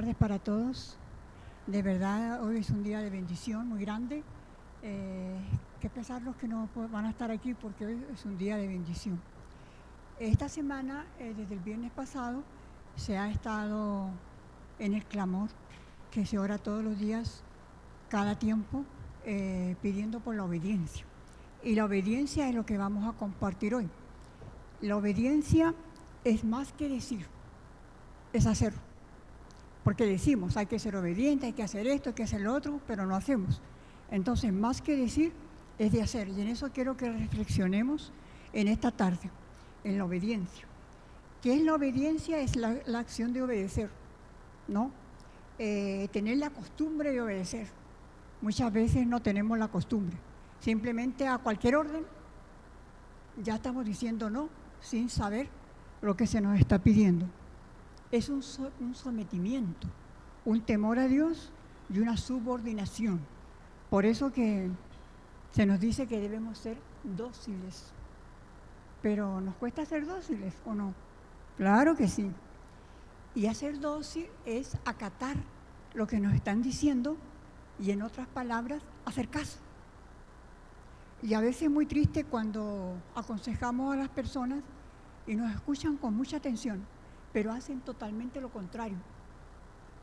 tardes para todos. De verdad, hoy es un día de bendición muy grande. Que pesar los que no van a estar aquí porque hoy es un día de bendición. Esta semana, desde el viernes pasado, se ha estado en el clamor que se ora todos los días, cada tiempo, pidiendo por la obediencia. Y la obediencia es lo que vamos a compartir hoy. La obediencia es más que decir, es hacerlo. Porque decimos, hay que ser obediente, hay que hacer esto, hay que hacer lo otro, pero no hacemos. Entonces, más que decir, es de hacer. Y en eso quiero que reflexionemos en esta tarde, en la obediencia. ¿Qué es la obediencia? Es la acción de obedecer, ¿no? Tener la costumbre de obedecer. Muchas veces no tenemos la costumbre. Simplemente a cualquier orden ya estamos diciendo no, sin saber lo que se nos está pidiendo. Es un sometimiento, un temor a Dios y una subordinación. Por eso que se nos dice que debemos ser dóciles. Pero ¿nos cuesta ser dóciles o no? Claro que sí. Y hacer dócil es acatar lo que nos están diciendo y, en otras palabras, hacer caso. Y a veces es muy triste cuando aconsejamos a las personas y nos escuchan con mucha atención, pero hacen totalmente lo contrario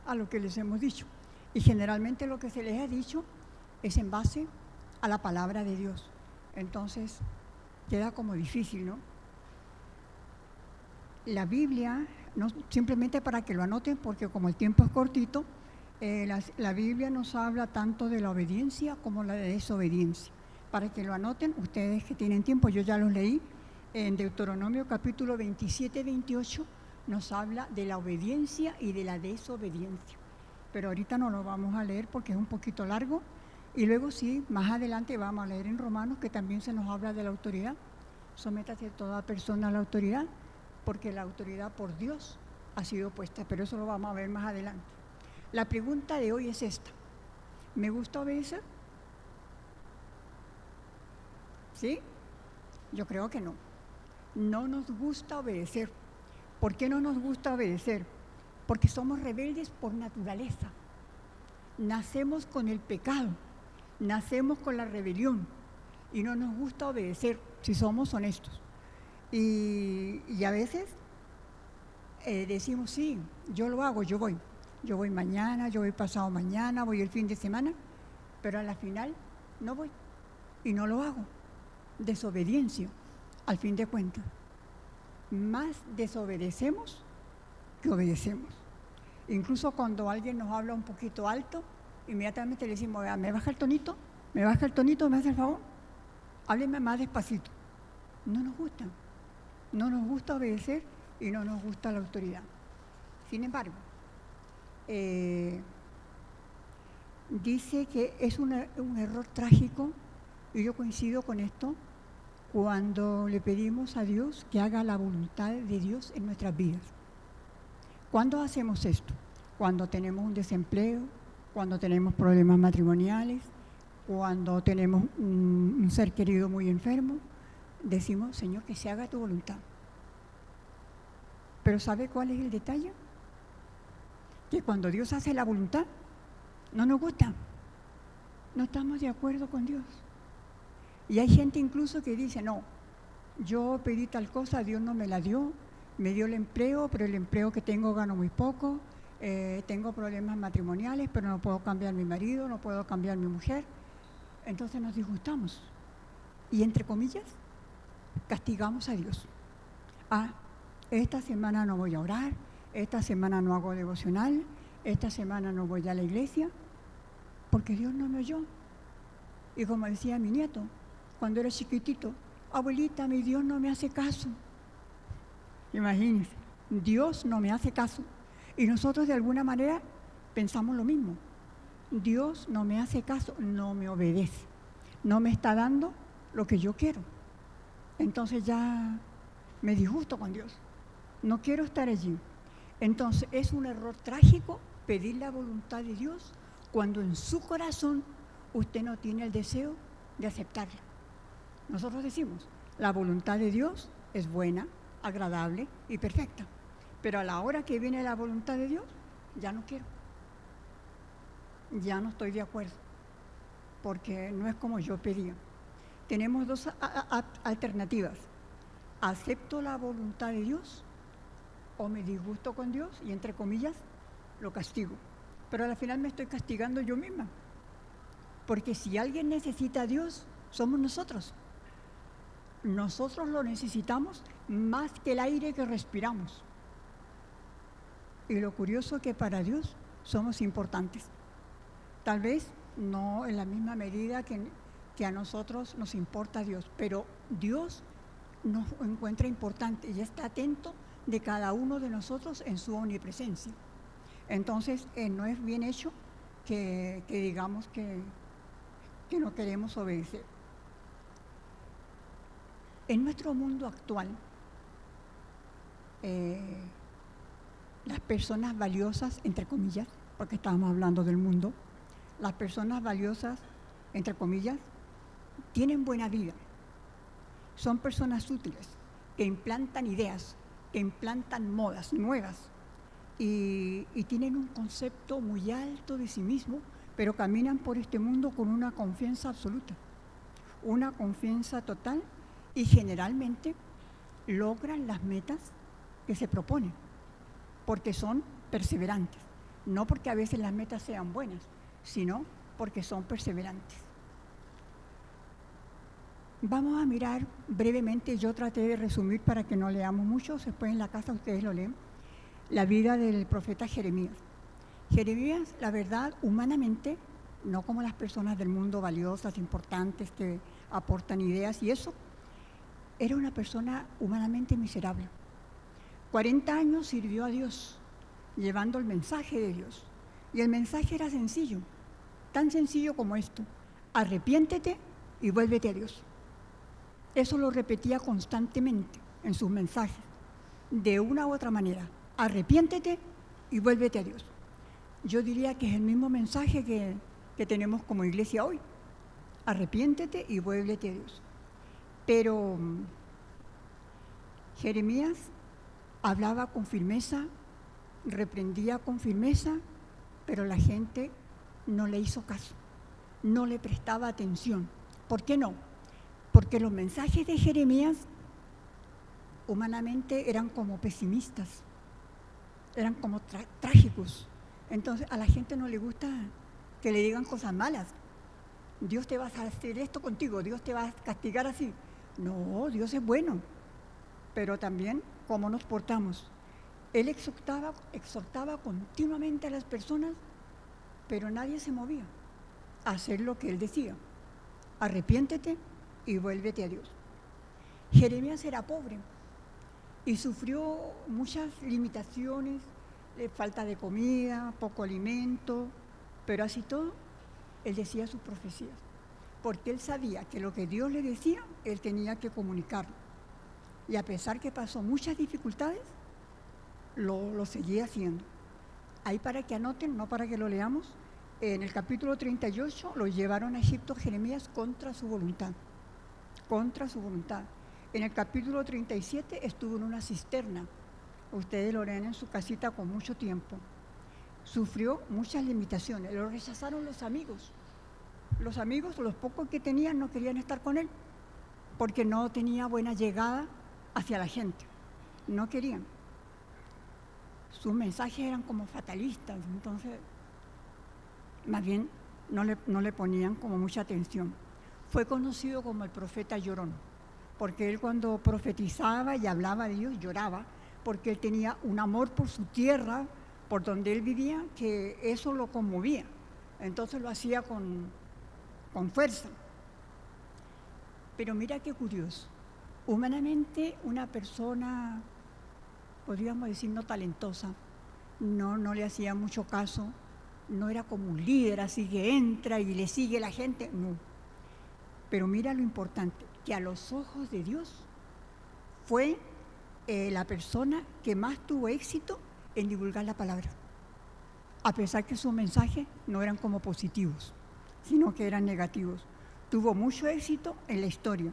a lo que les hemos dicho. Y generalmente lo que se les ha dicho es en base a la palabra de Dios. Entonces, queda como difícil, ¿no? La Biblia, no, simplemente para que lo anoten, porque como el tiempo es cortito, la Biblia nos habla tanto de la obediencia como la desobediencia. Para que lo anoten, ustedes que tienen tiempo, yo ya los leí, en Deuteronomio capítulo 27, 28, nos habla de la obediencia y de la desobediencia. Pero ahorita no lo vamos a leer porque es un poquito largo. Y luego sí, más adelante vamos a leer en Romanos, que también se nos habla de la autoridad. Sométase toda persona a la autoridad, porque la autoridad por Dios ha sido puesta, pero eso lo vamos a ver más adelante. La pregunta de hoy es esta: ¿me gusta obedecer? ¿Sí? Yo creo que no. No nos gusta obedecer. ¿Por qué no nos gusta obedecer? Porque somos rebeldes por naturaleza. Nacemos con el pecado, nacemos con la rebelión y no nos gusta obedecer, si somos honestos. Y a veces decimos, sí, yo lo hago, yo voy mañana, yo voy pasado mañana, voy el fin de semana, pero a la final no voy y no lo hago. Desobediencia, al fin de cuentas. Más desobedecemos que obedecemos. Incluso cuando alguien nos habla un poquito alto, inmediatamente le decimos, ¿me baja el tonito? ¿Me baja el tonito? ¿Me hace el favor? Hábleme más despacito. No nos gusta. No nos gusta obedecer y no nos gusta la autoridad. Sin embargo, dice que es un error trágico, y yo coincido con esto, cuando le pedimos a Dios que haga la voluntad de Dios en nuestras vidas. ¿Cuándo hacemos esto? Cuando tenemos un desempleo, cuando tenemos problemas matrimoniales, cuando tenemos un ser querido muy enfermo, decimos, Señor, que se haga tu voluntad. Pero ¿sabe cuál es el detalle? Que cuando Dios hace la voluntad, no nos gusta. No estamos de acuerdo con Dios. Y hay gente incluso que dice, no, yo pedí tal cosa, Dios no me la dio, me dio el empleo, pero el empleo que tengo gano muy poco, tengo problemas matrimoniales, pero no puedo cambiar mi marido, no puedo cambiar mi mujer. Entonces nos disgustamos. Y entre comillas, castigamos a Dios. Esta semana no voy a orar, esta semana no hago devocional, esta semana no voy a la iglesia, porque Dios no me oyó. Y como decía mi nieto, cuando era chiquitito, abuelita, mi Dios no me hace caso. Imagínense, Dios no me hace caso. Y nosotros de alguna manera pensamos lo mismo. Dios no me hace caso, no me obedece, no me está dando lo que yo quiero. Entonces ya me disgusto con Dios, no quiero estar allí. Entonces es un error trágico pedir la voluntad de Dios cuando en su corazón usted no tiene el deseo de aceptarla. Nosotros decimos, la voluntad de Dios es buena, agradable y perfecta, pero a la hora que viene la voluntad de Dios, ya no quiero. ya no estoy de acuerdo, porque no es como yo pedía. Tenemos dos alternativas. ¿Acepto la voluntad de Dios o me disgusto con Dios y, entre comillas, lo castigo? Pero al final me estoy castigando yo misma, porque si alguien necesita a Dios, somos nosotros. Nosotros lo necesitamos más que el aire que respiramos. Y lo curioso es que para Dios somos importantes. Tal vez no en la misma medida que a nosotros nos importa Dios, pero Dios nos encuentra importante y está atento de cada uno de nosotros en su omnipresencia. Entonces, no es bien hecho que digamos que no queremos obedecer. En nuestro mundo actual, las personas valiosas, entre comillas, porque estábamos hablando del mundo, las personas valiosas, entre comillas, tienen buena vida. Son personas útiles, que implantan ideas, que implantan modas nuevas y tienen un concepto muy alto de sí mismo, pero caminan por este mundo con una confianza absoluta, una confianza total, y generalmente logran las metas que se proponen, porque son perseverantes, no porque a veces las metas sean buenas, sino porque son perseverantes. Vamos a mirar brevemente, yo traté de resumir para que no leamos mucho, después en la casa ustedes lo leen, la vida del profeta Jeremías. Jeremías, la verdad, humanamente, no como las personas del mundo valiosas, importantes, que aportan ideas y eso, era una persona humanamente miserable. 40 años sirvió a Dios, llevando el mensaje de Dios. Y el mensaje era sencillo, tan sencillo como esto: arrepiéntete y vuélvete a Dios. Eso lo repetía constantemente en sus mensajes, de una u otra manera: arrepiéntete y vuélvete a Dios. Yo diría que es el mismo mensaje que tenemos como iglesia hoy: arrepiéntete y vuélvete a Dios. Pero Jeremías hablaba con firmeza, reprendía con firmeza, pero la gente no le hizo caso, no le prestaba atención. ¿Por qué no? Porque los mensajes de Jeremías humanamente eran como pesimistas, eran como trágicos. Entonces a la gente no le gusta que le digan cosas malas. Dios te va a hacer esto contigo, Dios te va a castigar así. No, Dios es bueno, pero también cómo nos portamos. Él exhortaba continuamente a las personas, pero nadie se movía a hacer lo que él decía: arrepiéntete y vuélvete a Dios. Jeremías era pobre y sufrió muchas limitaciones, falta de comida, poco alimento, pero así todo, él decía sus profecías, porque él sabía que lo que Dios le decía, él tenía que comunicarlo. Y a pesar que pasó muchas dificultades, lo seguía haciendo. Ahí para que anoten, no para que lo leamos, en el capítulo 38 lo llevaron a Egipto Jeremías contra su voluntad. Contra su voluntad. En el capítulo 37 estuvo en una cisterna. Ustedes lo leen en su casita con mucho tiempo. Sufrió muchas limitaciones. Lo rechazaron los amigos. Los amigos, los pocos que tenían, no querían estar con él, porque no tenía buena llegada hacia la gente. No querían. Sus mensajes eran como fatalistas, entonces más bien no le ponían como mucha atención. Fue conocido como el profeta llorón, porque él cuando profetizaba y hablaba de Dios lloraba, porque él tenía un amor por su tierra, por donde él vivía, que eso lo conmovía. Entonces lo hacía con fuerza. Pero mira qué curioso. Humanamente, una persona, podríamos decir, no talentosa, no le hacía mucho caso, no era como un líder así que entra y le sigue la gente, no. Pero mira lo importante, que a los ojos de Dios fue la persona que más tuvo éxito en divulgar la palabra, a pesar que sus mensajes no eran como positivos, sino que eran negativos. Tuvo mucho éxito en la historia,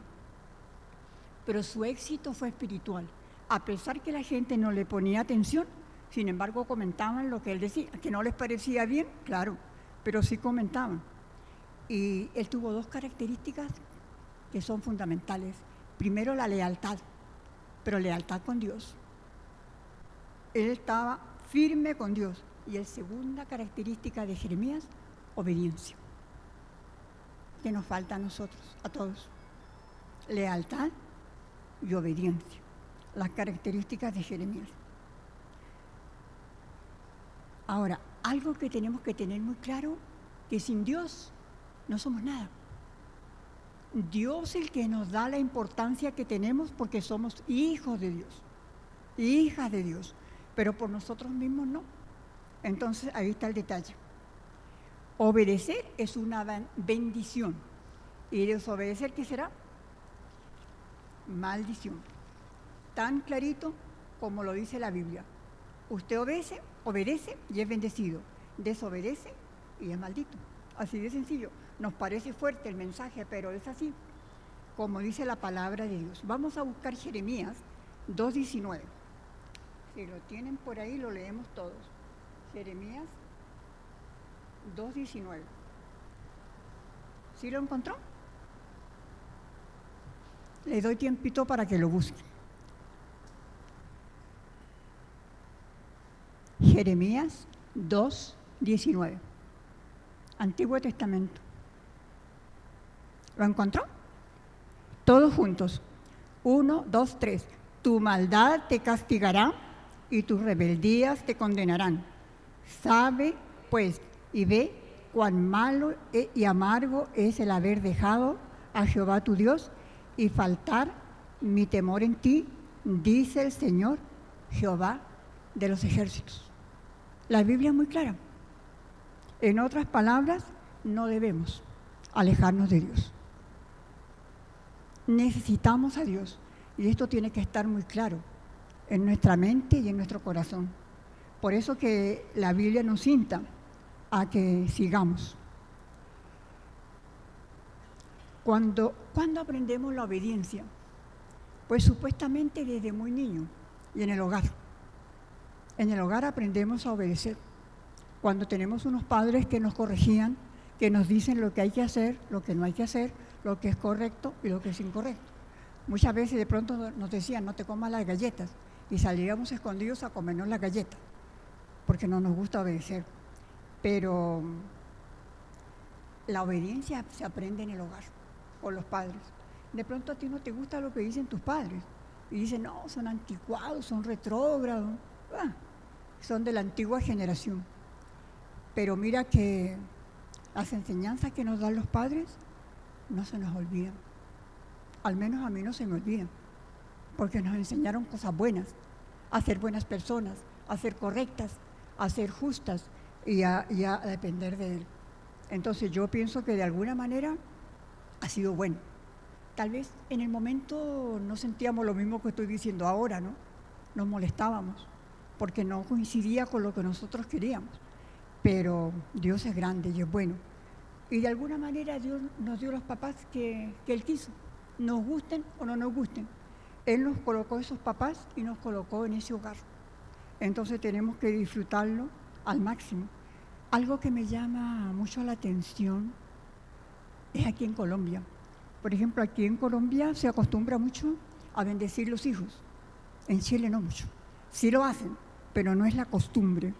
pero su éxito fue espiritual. A pesar que la gente no le ponía atención, sin embargo comentaban lo que él decía, que no les parecía bien, claro, pero sí comentaban. Y él tuvo dos características que son fundamentales. Primero, la lealtad, pero lealtad con Dios. Él estaba firme con Dios. Y la segunda característica de Jeremías, obediencia, que nos falta a nosotros, a todos. Lealtad y obediencia, las características de Jeremías. Ahora, algo que tenemos que tener muy claro, que sin Dios no somos nada. Dios es el que nos da la importancia que tenemos porque somos hijos de Dios, hijas de Dios, pero por nosotros mismos no. Entonces, ahí está el detalle. Obedecer es una bendición y desobedecer, ¿qué será? Maldición. Tan clarito como lo dice la Biblia. Usted obedece y es bendecido. Desobedece y es maldito. Así de sencillo. Nos parece fuerte el mensaje, pero es así, como dice la palabra de Dios. Vamos a buscar Jeremías 2:19. Si lo tienen por ahí, lo leemos todos. Jeremías 2:19. ¿Sí lo encontró? Le doy tiempito para que lo busque. Jeremías 2:19. Antiguo Testamento. ¿Lo encontró? Todos juntos. 1, 2, 3. Tu maldad te castigará y tus rebeldías te condenarán. Sabe, pues, y ve cuán malo y amargo es el haber dejado a Jehová tu Dios y faltar mi temor en ti, dice el Señor, Jehová de los ejércitos. La Biblia es muy clara. En otras palabras, no debemos alejarnos de Dios. Necesitamos a Dios y esto tiene que estar muy claro en nuestra mente y en nuestro corazón. Por eso que la Biblia nos insta a que sigamos. ¿Cuándo aprendemos la obediencia? Pues supuestamente desde muy niño y en el hogar. En el hogar aprendemos a obedecer. Cuando tenemos unos padres que nos corregían, que nos dicen lo que hay que hacer, lo que no hay que hacer, lo que es correcto y lo que es incorrecto. Muchas veces de pronto nos decían, no te comas las galletas, y salíamos escondidos a comernos las galletas, porque no nos gusta obedecer. Pero la obediencia se aprende en el hogar, por los padres. De pronto a ti no te gusta lo que dicen tus padres, y dicen, no, son anticuados, son retrógrados, son de la antigua generación. Pero mira que las enseñanzas que nos dan los padres no se nos olvidan. Al menos a mí no se me olvidan, porque nos enseñaron cosas buenas, a ser buenas personas, a ser correctas, a ser justas y a depender de Él. Entonces yo pienso que de alguna manera ha sido bueno. Tal vez en el momento no sentíamos lo mismo que estoy diciendo ahora, ¿no? Nos molestábamos, porque no coincidía con lo que nosotros queríamos. Pero Dios es grande y es bueno. Y de alguna manera Dios nos dio los papás que Él quiso, nos gusten o no nos gusten. Él nos colocó esos papás y nos colocó en ese hogar. Entonces tenemos que disfrutarlo al máximo. Algo que me llama mucho la atención es aquí en Colombia. Por ejemplo, aquí en Colombia se acostumbra mucho a bendecir los hijos. En Chile no mucho. Sí lo hacen, pero no es la costumbre.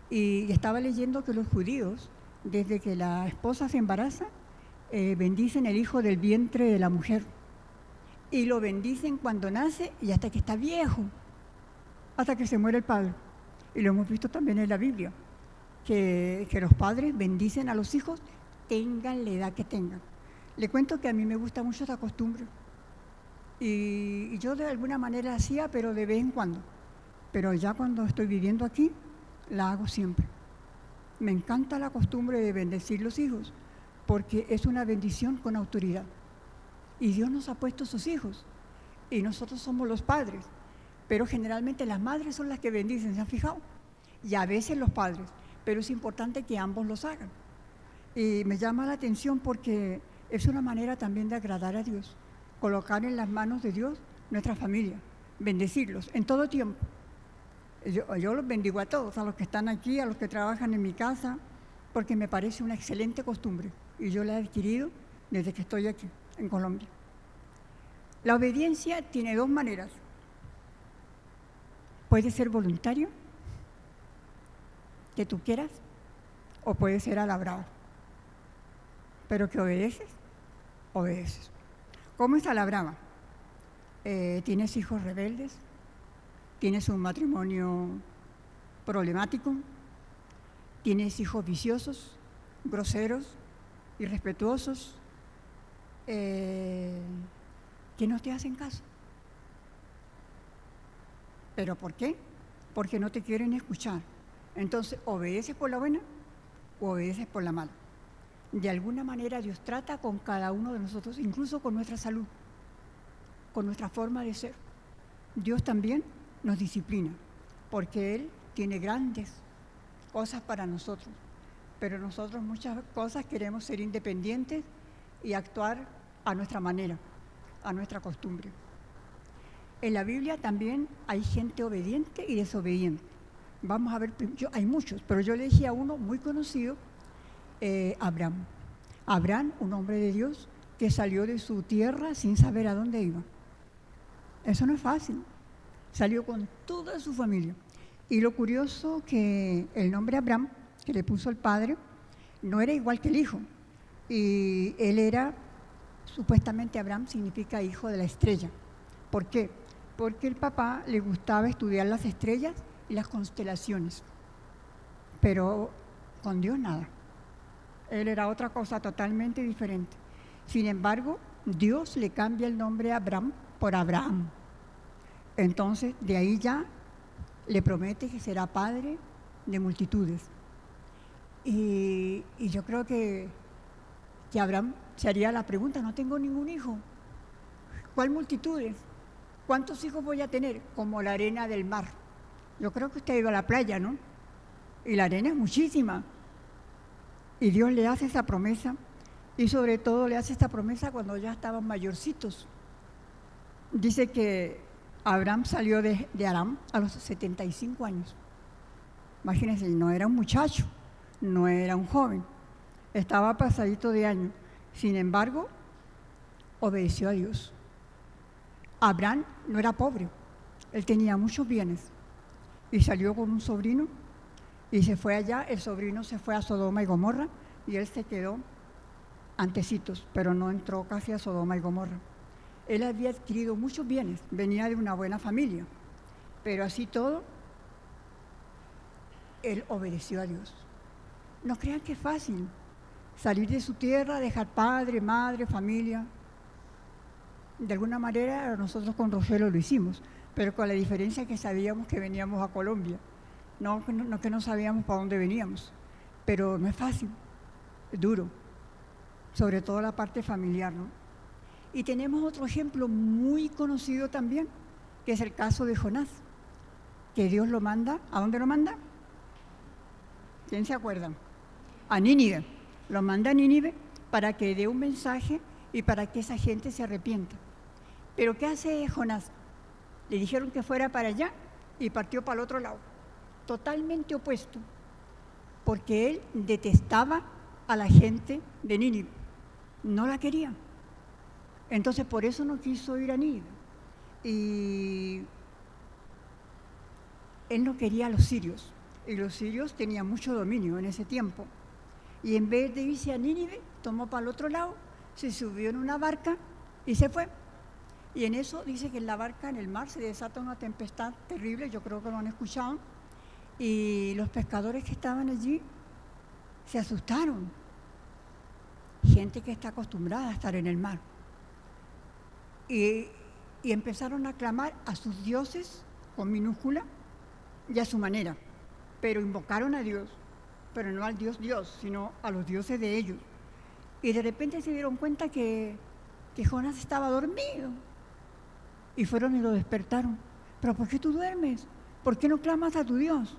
Y estaba leyendo que los judíos, desde que la esposa se embaraza, bendicen el hijo del vientre de la mujer. Y lo bendicen cuando nace y hasta que está viejo, hasta que se muere el padre. Y lo hemos visto también en la Biblia, que los padres bendicen a los hijos, tengan la edad que tengan. Le cuento que a mí me gusta mucho esta costumbre. Y yo de alguna manera hacía, pero de vez en cuando. Pero ya cuando estoy viviendo aquí, la hago siempre. Me encanta la costumbre de bendecir los hijos, porque es una bendición con autoridad. Y Dios nos ha puesto sus hijos, y nosotros somos los padres. Pero generalmente las madres son las que bendicen, ¿se han fijado? Y a veces los padres, pero es importante que ambos los hagan. Y me llama la atención porque es una manera también de agradar a Dios, colocar en las manos de Dios nuestra familia, bendecirlos en todo tiempo. Yo los bendigo a todos, a los que están aquí, a los que trabajan en mi casa, porque me parece una excelente costumbre y yo la he adquirido desde que estoy aquí, en Colombia. La obediencia tiene dos maneras. Puede ser voluntario, que tú quieras, o puede ser a la brava. Pero que obedeces, obedeces. ¿Cómo es a la brava? ¿Tienes hijos rebeldes? ¿Tienes un matrimonio problemático? ¿Tienes hijos viciosos, groseros, irrespetuosos, que no te hacen caso? ¿Pero por qué? Porque no te quieren escuchar. Entonces, ¿obedeces por la buena o obedeces por la mala? De alguna manera Dios trata con cada uno de nosotros, incluso con nuestra salud, con nuestra forma de ser. Dios también nos disciplina, porque Él tiene grandes cosas para nosotros, pero nosotros muchas cosas queremos ser independientes y actuar a nuestra manera, a nuestra costumbre. En la Biblia también hay gente obediente y desobediente. Vamos a ver, hay muchos, pero yo le dije a uno muy conocido, Abraham. Abraham, un hombre de Dios que salió de su tierra sin saber a dónde iba. Eso no es fácil. Salió con toda su familia. Y lo curioso que el nombre Abraham, que le puso el padre, no era igual que el hijo. Y él era, supuestamente Abraham significa hijo de la estrella. ¿Por qué? Porque el papá le gustaba estudiar las estrellas y las constelaciones. Pero con Dios nada. Él era otra cosa totalmente diferente. Sin embargo, Dios le cambia el nombre a Abraham por Abraham. Entonces, de ahí ya le promete que será padre de multitudes. Y yo creo que Abraham se haría la pregunta, no tengo ningún hijo. ¿Cuál multitudes? ¿Cuántos hijos voy a tener? Como la arena del mar. Yo creo que usted ha ido a la playa, ¿no? Y la arena es muchísima. Y Dios le hace esa promesa, y sobre todo le hace esta promesa cuando ya estaban mayorcitos. Dice que Abraham salió de Aram a los 75 años. Imagínense, no era un muchacho, no era un joven, estaba pasadito de años. Sin embargo, obedeció a Dios. Abraham no era pobre, él tenía muchos bienes y salió con un sobrino y se fue allá. El sobrino se fue a Sodoma y Gomorra y él se quedó antecitos, pero no entró casi a Sodoma y Gomorra. Él había adquirido muchos bienes, venía de una buena familia, pero así todo, él obedeció a Dios. No crean que es fácil salir de su tierra, dejar padre, madre, familia. De alguna manera nosotros con Rogelio lo hicimos, pero con la diferencia que sabíamos que veníamos a Colombia, no que no sabíamos para dónde veníamos, pero no es fácil, es duro, sobre todo la parte familiar, ¿no? Y tenemos otro ejemplo muy conocido también, que es el caso de Jonás, que Dios lo manda, ¿a dónde lo manda? ¿Quién se acuerda? A Nínive, lo manda a Nínive para que dé un mensaje y para que esa gente se arrepienta. Pero ¿qué hace Jonás? Le dijeron que fuera para allá y partió para el otro lado, totalmente opuesto, porque él detestaba a la gente de Nínive, no la quería. Entonces por eso no quiso ir a Nínive. Y él no quería a los sirios, y los sirios tenían mucho dominio en ese tiempo. Y en vez de irse a Nínive, tomó para el otro lado, se subió en una barca y se fue. Y en eso dice que en la barca, en el mar, se desata una tempestad terrible, yo creo que lo han escuchado, y los pescadores que estaban allí se asustaron. Gente que está acostumbrada a estar en el mar. Y empezaron a clamar a sus dioses, con minúscula, y a su manera, pero invocaron a Dios, pero no al Dios Dios, sino a los dioses de ellos. Y de repente se dieron cuenta que Jonás estaba dormido, y fueron y lo despertaron. ¿Pero por qué tú duermes? ¿Por qué no clamas a tu Dios?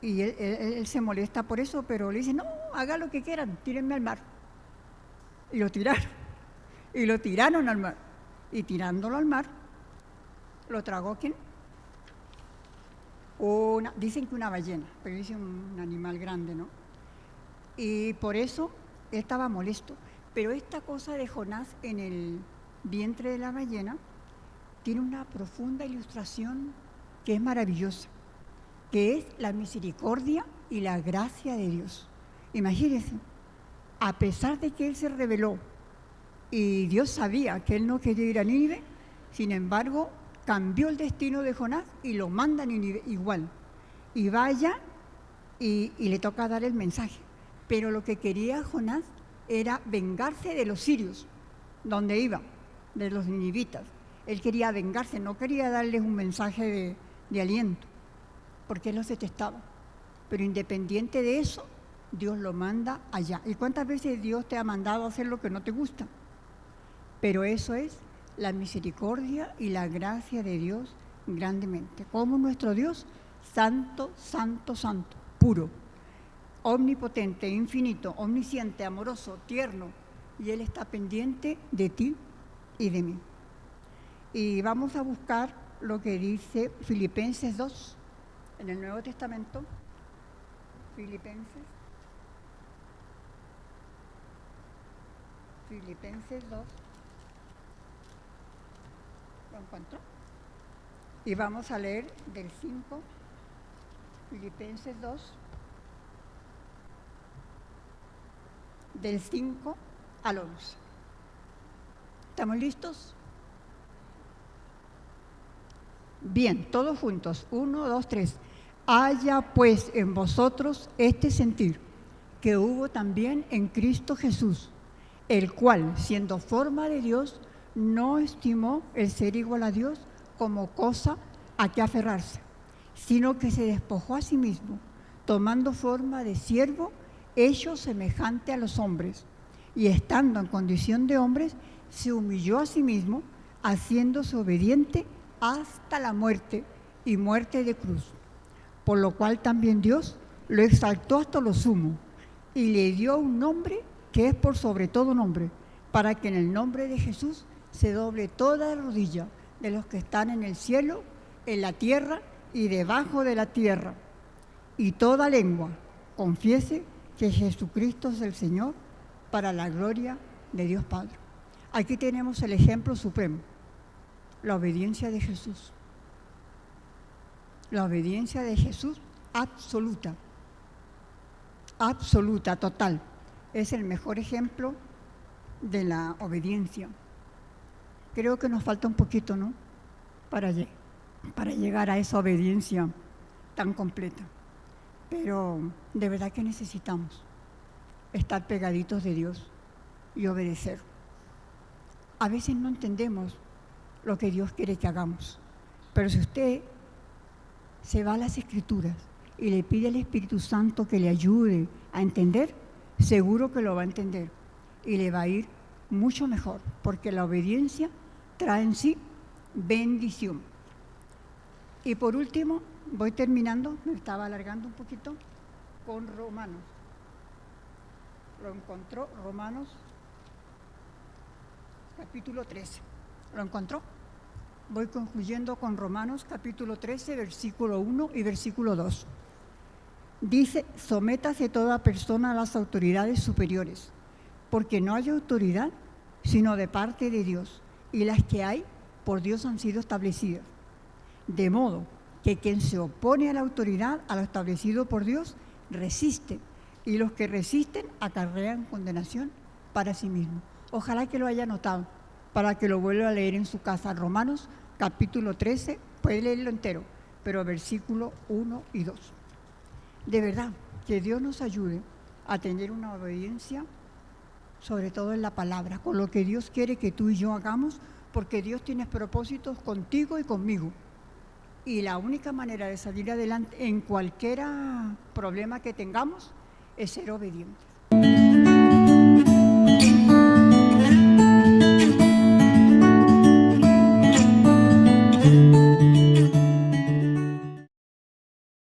Y él se molesta por eso, pero le dice, no, haga lo que quieran, tírenme al mar. Y lo tiraron, y lo tiraron al mar. Y tirándolo al mar, ¿lo tragó quién? Dicen que una ballena, pero dice un animal grande, ¿no? Y por eso él estaba molesto. Pero esta cosa de Jonás en el vientre de la ballena tiene una profunda ilustración que es maravillosa, que es la misericordia y la gracia de Dios. Imagínense, a pesar de que él se rebeló y Dios sabía que él no quería ir a Nínive, sin embargo, cambió el destino de Jonás y lo manda a Nínive igual. Y vaya y le toca dar el mensaje. Pero lo que quería Jonás era vengarse de los sirios, donde iba, de los ninivitas. Él quería vengarse, no quería darles un mensaje de aliento, porque él los detestaba. Pero independiente de eso, Dios lo manda allá. ¿Y cuántas veces Dios te ha mandado a hacer lo que no te gusta? Pero eso es la misericordia y la gracia de Dios grandemente. Como nuestro Dios, santo, santo, santo, puro, omnipotente, infinito, omnisciente, amoroso, tierno, y Él está pendiente de ti y de mí. Y vamos a buscar lo que dice Filipenses 2, en el Nuevo Testamento. Filipenses 2. ¿Lo encontró? Y vamos a leer del 5, Filipenses 2, del 5 al 11. ¿Estamos listos? Bien, todos juntos. 1, 2, 3. Haya pues en vosotros este sentir que hubo también en Cristo Jesús, el cual, siendo forma de Dios, no estimó el ser igual a Dios como cosa a que aferrarse, sino que se despojó a sí mismo, tomando forma de siervo, hecho semejante a los hombres, y estando en condición de hombres, se humilló a sí mismo, haciéndose obediente hasta la muerte, y muerte de cruz. Por lo cual también Dios lo exaltó hasta lo sumo, y le dio un nombre que es por sobre todo nombre, para que en el nombre de Jesús se doble toda rodilla de los que están en el cielo, en la tierra y debajo de la tierra, y toda lengua confiese que Jesucristo es el Señor, para la gloria de Dios Padre. Aquí tenemos el ejemplo supremo, la obediencia de Jesús. La obediencia de Jesús absoluta, absoluta, total. Es el mejor ejemplo de la obediencia. Creo que nos falta un poquito, ¿no?, para llegar a esa obediencia tan completa. Pero de verdad que necesitamos estar pegaditos de Dios y obedecer. A veces no entendemos lo que Dios quiere que hagamos, pero si usted se va a las Escrituras y le pide al Espíritu Santo que le ayude a entender, seguro que lo va a entender y le va a ir mucho mejor, porque la obediencia trae en sí bendición. Y por último, voy terminando, me estaba alargando un poquito, con Romanos. Lo encontró, Romanos capítulo 13. ¿Lo encontró? Voy concluyendo con Romanos capítulo 13, versículo 1 y versículo 2. Dice: sométase toda persona a las autoridades superiores, porque no hay autoridad sino de parte de Dios, y las que hay por Dios han sido establecidas. De modo que quien se opone a la autoridad, a lo establecido por Dios, resiste, y los que resisten acarrean condenación para sí mismos. Ojalá que lo haya notado, para que lo vuelva a leer en su casa. Romanos capítulo 13, puede leerlo entero, pero versículo 1 y 2. De verdad, que Dios nos ayude a tener una obediencia, sobre todo en la palabra, con lo que Dios quiere que tú y yo hagamos, porque Dios tiene propósitos contigo y conmigo. Y la única manera de salir adelante en cualquier problema que tengamos es ser obedientes.